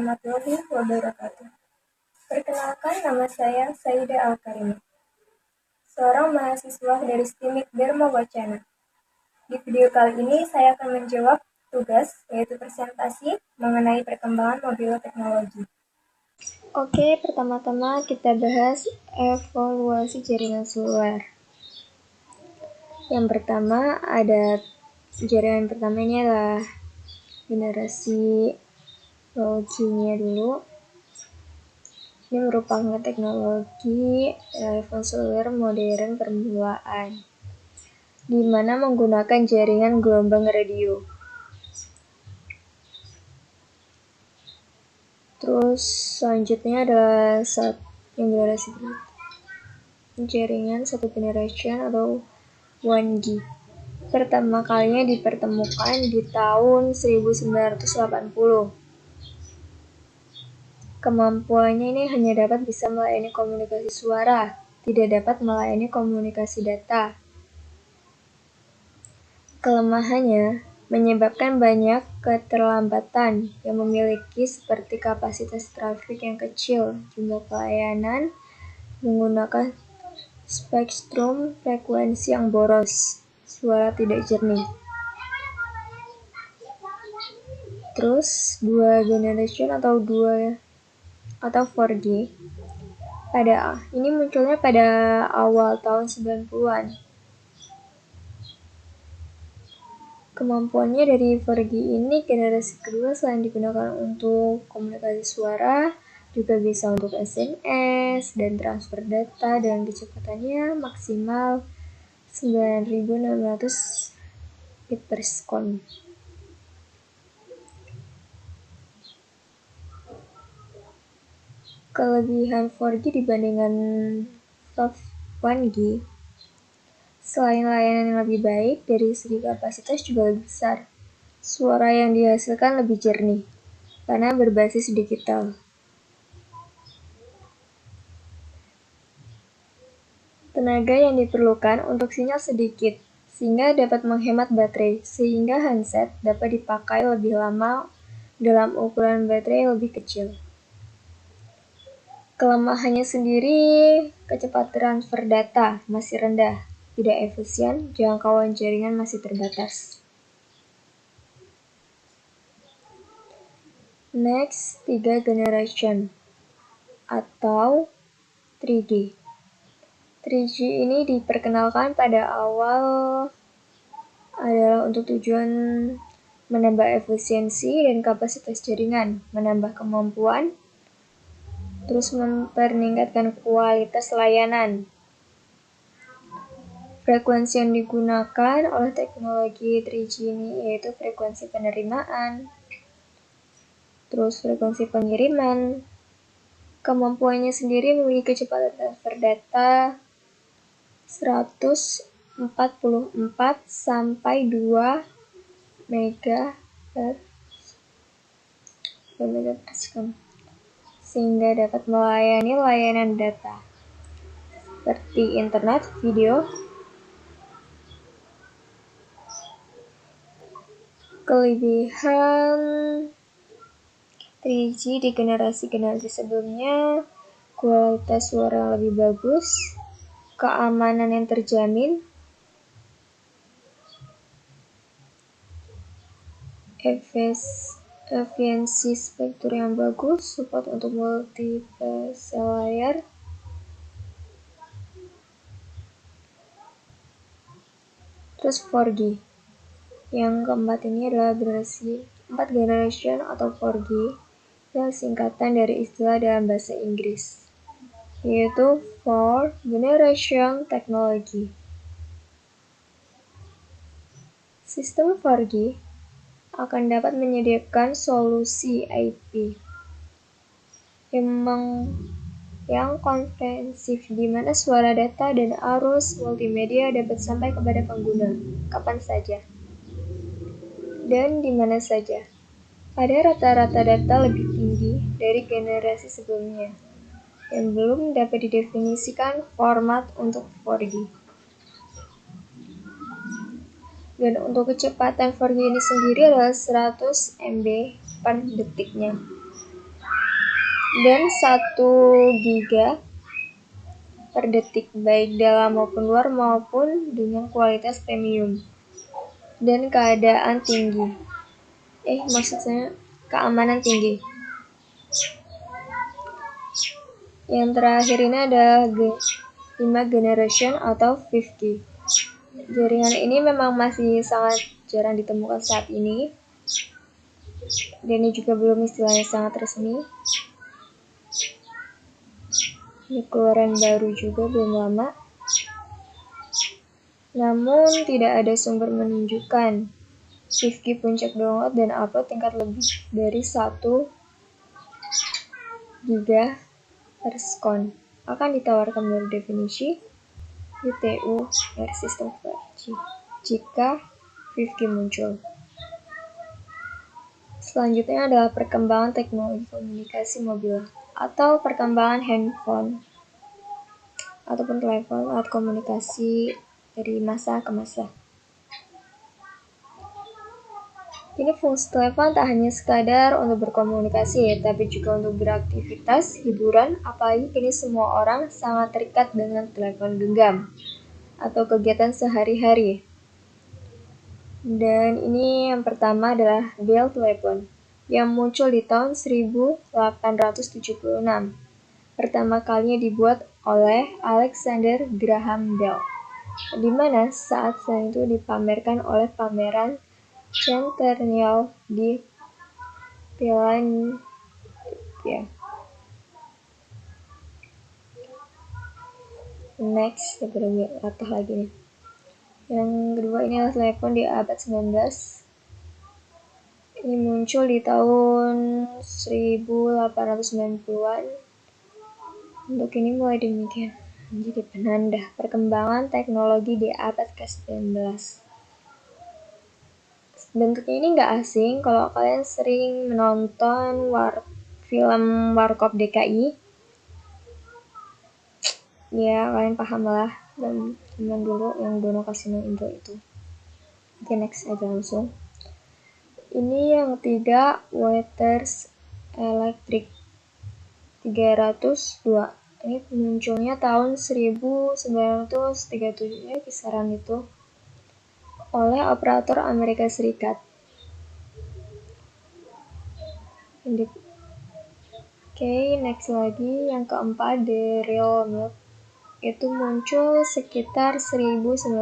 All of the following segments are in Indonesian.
warahmatullahi wabarakatuh. Perkenalkan, nama saya Saida Al-Karimah, seorang mahasiswa dari STIMIK Dharma Wacana. Di video kali ini saya akan menjawab tugas, yaitu presentasi mengenai perkembangan mobil teknologi. Oke, pertama-tama kita bahas evaluasi jaringan seluler. Yang pertama jaringan pertama ini adalah generasi teknologinya dulu. Ini merupakan teknologi telepon seluler modern permulaan, di mana menggunakan jaringan gelombang radio. Terus selanjutnya adalah generasi jaringan satu generation atau 1G. Pertama kalinya dipertemukan di tahun 1980. Kemampuannya ini hanya dapat bisa melayani komunikasi suara, tidak dapat melayani komunikasi data. Kelemahannya menyebabkan banyak keterlambatan yang memiliki seperti kapasitas trafik yang kecil, jumlah pelayanan, menggunakan spektrum frekuensi yang boros, suara tidak jernih. Terus dua generation atau 4G ini munculnya pada awal tahun 90-an. Kemampuannya dari 4G ini generasi kedua selain digunakan untuk komunikasi suara, juga bisa untuk SMS dan transfer data dengan kecepatannya maksimal 9600 bit per second. Kelebihan 4G dibandingkan 1G, selain layanan yang lebih baik, dari segi kapasitas juga lebih besar. Suara yang dihasilkan lebih jernih, karena berbasis digital. Tenaga yang diperlukan untuk sinyal sedikit, sehingga dapat menghemat baterai, sehingga handset dapat dipakai lebih lama dalam ukuran baterai yang lebih kecil. Kelemahannya sendiri, kecepatan transfer data masih rendah, tidak efisien, jangkauan jaringan masih terbatas. Next, 3 generation atau 3G. 3G ini diperkenalkan pada awal adalah untuk tujuan menambah efisiensi dan kapasitas jaringan, menambah kemampuan, terus meningkatkan kualitas layanan. Frekuensi yang digunakan oleh teknologi 3G ini yaitu frekuensi penerimaan, terus frekuensi pengiriman. Kemampuannya sendiri memiliki kecepatan transfer data 144 sampai 2 MB/s, sehingga dapat melayani layanan data seperti internet, video. Kelebihan 3G di generasi sebelumnya, kualitas suara lebih bagus, keamanan yang terjamin, efisiensi spektrum yang bagus, support untuk multiplexer layar. Terus 4G. Yang keempat ini adalah 4 generation atau 4G, yang singkatan dari istilah dalam bahasa Inggris, yaitu 4 Generation Technology. Sistem 4G akan dapat menyediakan solusi IP yang komprehensif, di mana suara, data, dan arus multimedia dapat sampai kepada pengguna kapan saja dan di mana saja. Pada rata-rata data lebih tinggi dari generasi sebelumnya, yang belum dapat didefinisikan format untuk 4G. Dan untuk kecepatan 4G ini sendiri adalah 100 MB per detiknya. dan 1 giga per detik, baik dalam maupun luar maupun dengan kualitas premium dan keamanan tinggi. Yang terakhir ini ada 5 generation atau 5G. Jaringan ini memang masih sangat jarang ditemukan saat ini, dan ini juga belum istilahnya sangat resmi. Ini keluaran baru juga, belum lama. Namun tidak ada sumber menunjukkan 5G puncak download dan upload tingkat lebih dari 1 giga per second akan ditawarkan menurut definisi UTU dari sistem 5G jika 5G muncul. Selanjutnya adalah perkembangan teknologi komunikasi mobil atau perkembangan handphone ataupun telepon alat komunikasi dari masa ke masa. Kini fungsi telepon tak hanya sekadar untuk berkomunikasi, tapi juga untuk beraktivitas, hiburan, apalagi kini semua orang sangat terikat dengan telepon genggam atau kegiatan sehari-hari. Dan ini yang pertama adalah Bell Telepon yang muncul di tahun 1876. Pertama kalinya dibuat oleh Alexander Graham Bell, di mana saat itu dipamerkan oleh pameran Centennial di Philadelphia. Next, latah lagi nih. Yang kedua ini adalah telepon di abad 19. Ini muncul di tahun 1890-an. Untuk ini mulai demikian menjadi penanda perkembangan teknologi di abad ke-19. Bentuknya ini nggak asing kalau kalian sering menonton film Warkop DKI. Ya, kalian paham lah, dan zaman dulu yang Dono Kasino Indo itu. Oke, next aja langsung. Ini yang ketiga, Waters Electric 302. Ini munculnya tahun 1937 ya, kisaran itu, oleh operator Amerika Serikat. Oke, next lagi yang keempat, The Real Milk. Itu muncul sekitar 1965.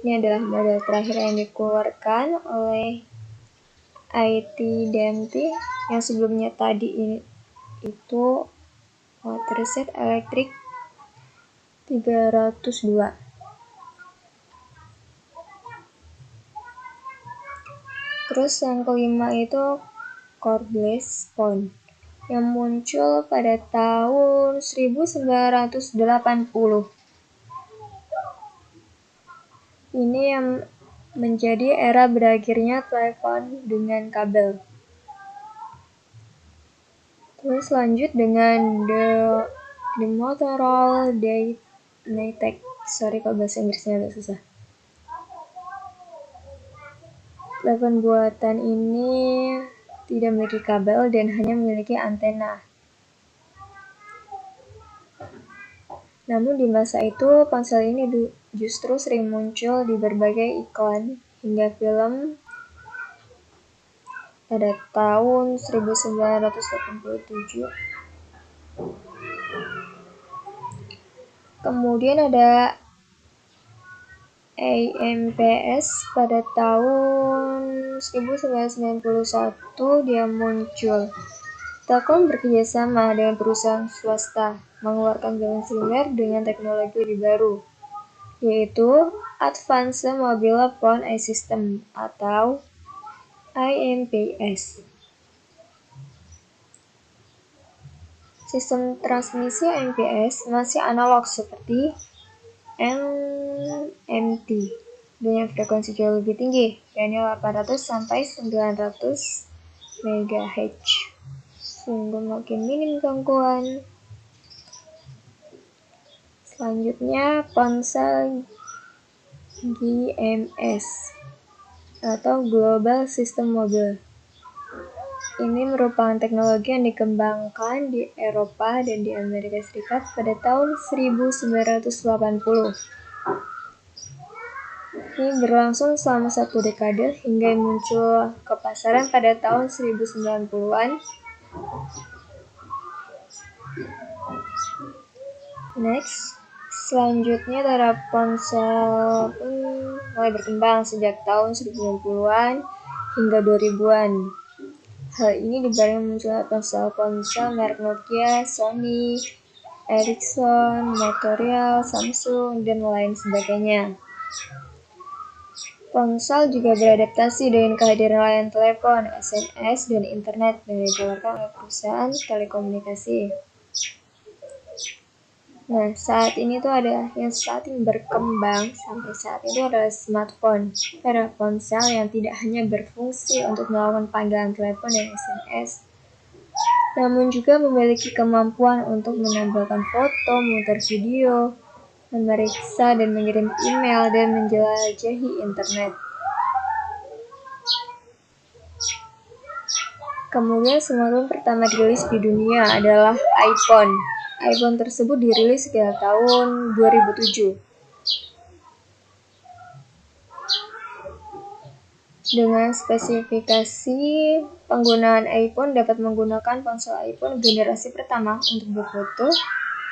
Ini adalah model terakhir yang dikeluarkan oleh AT&T yang sebelumnya tadi ini itu Watershed Electric 302. Terus yang kelima itu Cordless Phone yang muncul pada tahun 1980. Ini yang menjadi era berakhirnya telepon dengan kabel. Terus lanjut dengan the Motorola Daytech. Sorry kalau bahasa Inggrisnya agak susah. Telepon buatan ini tidak memiliki kabel dan hanya memiliki antena. Namun di masa itu ponsel ini justru sering muncul di berbagai iklan hingga film pada tahun 1987. Kemudian ada AMPS pada tahun 1991 dia muncul. Telkom bekerjasama dengan perusahaan swasta mengeluarkan jalan seluler dengan teknologi lebih baru, yaitu Advanced Mobile Phone System atau AMPS. Sistem transmisi AMPS masih analog seperti MMT dengan frekuensi jauh lebih tinggi, yakni 800 sampai 900 MHz. Sehingga makin minim gangguan. Selanjutnya ponsel GMS atau Global System Mobile. ini merupakan teknologi yang dikembangkan di Eropa dan di Amerika Serikat pada tahun 1980. Ini berlangsung selama 1 dekade hingga muncul ke pasaran pada tahun 1990-an. Next, selanjutnya era ponsel pun mulai berkembang sejak tahun 1990-an hingga 2000-an. Hal ini dibarengi munculnya ponsel-ponsel merek Nokia, Sony, Ericsson, Motorola, Samsung, dan lain sebagainya. Ponsel juga beradaptasi dengan kehadiran layanan telepon, SMS, dan internet yang ditawarkan oleh perusahaan telekomunikasi. Nah, saat ini berkembang sampai saat itu adalah smartphone, era ponsel yang tidak hanya berfungsi untuk melakukan panggilan telepon dan SMS, namun juga memiliki kemampuan untuk menambahkan foto, memutar video, memeriksa dan mengirim email, dan menjelajahi internet. Kemudian smartphone pertama dirilis di dunia adalah iPhone. iPhone tersebut dirilis sekitar tahun 2007. Dengan spesifikasi penggunaan iPhone dapat menggunakan ponsel iPhone generasi pertama untuk berfoto,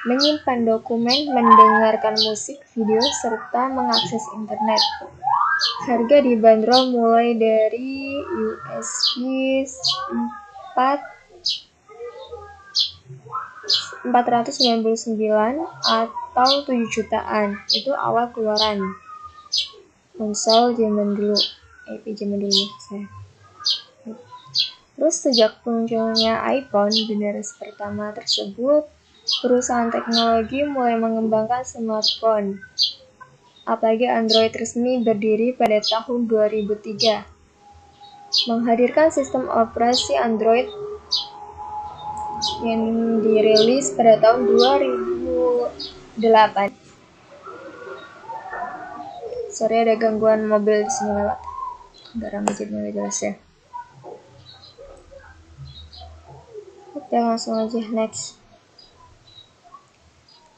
menyimpan dokumen, mendengarkan musik, video, serta mengakses internet. Harga dibanderol mulai dari $499 atau 7 jutaan. Itu awal keluaran ponsel zaman dulu. Terus sejak munculnya iPhone generasi pertama tersebut, perusahaan teknologi mulai mengembangkan smartphone. Apalagi Android resmi berdiri pada tahun 2003, menghadirkan sistem operasi Android yang dirilis pada tahun 2008. Sorry, ada gangguan mobil di sini lewat. Agak ramai jadi nggak jelas ya. Oke, langsung aja next.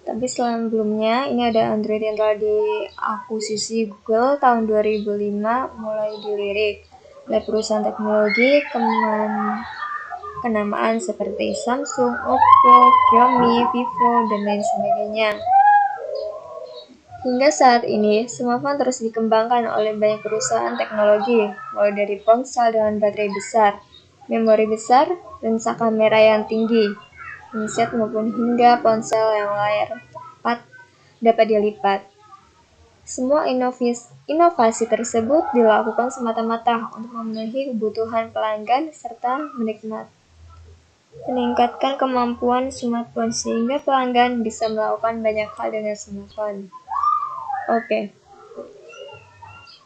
Tapi sebelumnya, ini ada Android yang telah diakuisisi Google tahun 2005, mulai dilirik oleh perusahaan teknologi kenamaan seperti Samsung, Oppo, Xiaomi, Vivo, dan lain sebagainya. Hingga saat ini, smartphone terus dikembangkan oleh banyak perusahaan teknologi, mulai dari ponsel dengan baterai besar, memori besar, lensa kamera yang tinggi, handset maupun hingga ponsel yang layar dapat dilipat. Semua inovasi tersebut dilakukan semata-mata untuk memenuhi kebutuhan pelanggan serta meningkatkan kemampuan smartphone sehingga pelanggan bisa melakukan banyak hal dengan smartphone. Oke.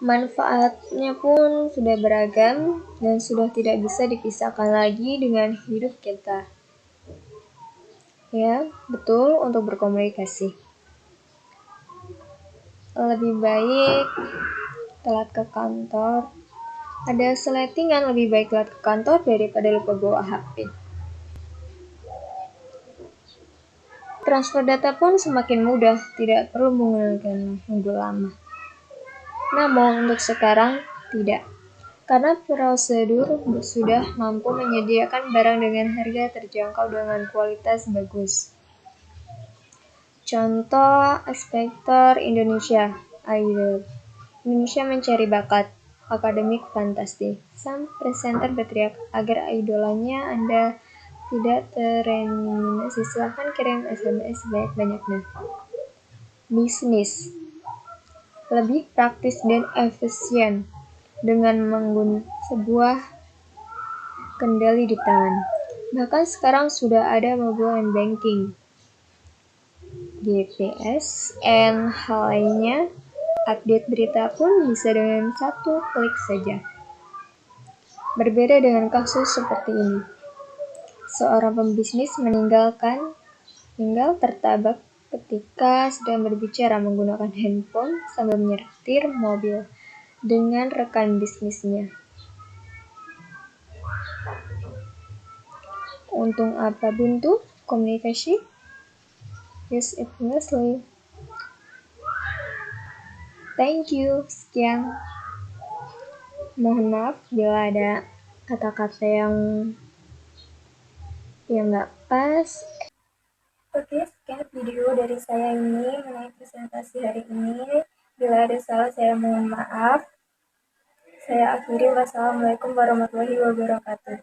Manfaatnya pun sudah beragam dan sudah tidak bisa dipisahkan lagi dengan hidup kita. Ya, betul, untuk berkomunikasi. Lebih baik telat ke kantor. Ada seletingan lebih baik telat ke kantor daripada lupa bawa HP. Transfer data pun semakin mudah, tidak perlu menggunakan nunggu lama. Namun untuk sekarang tidak, karena prosedur sudah mampu menyediakan barang dengan harga terjangkau dengan kualitas bagus. Contoh X-Factor Indonesia, Idol. Indonesia mencari bakat, akademik fantastik. Sang presenter berteriak agar idolanya Anda tidak tereliminasi. Silahkan kirim SMS banyak-banyaknya. Bisnis lebih praktis dan efisien dengan menggunakan sebuah kendali di tangan. Bahkan sekarang sudah ada mobile banking, GPS, dan hal lainnya. Update berita pun bisa dengan 1 klik saja. Berbeda dengan kasus seperti ini. Seorang pembisnis meninggal tertabak ketika sedang berbicara menggunakan handphone sambil menyetir mobil dengan rekan bisnisnya. Untung apa buntu? Komunikasi? Use it wisely. Thank you. Sekian. Mohon maaf bila ada kata-kata yang nggak pas. Oke, sekian video dari saya ini mengenai presentasi hari ini. Bila ada salah, saya mohon maaf. Saya akhiri. Wassalamualaikum warahmatullahi wabarakatuh.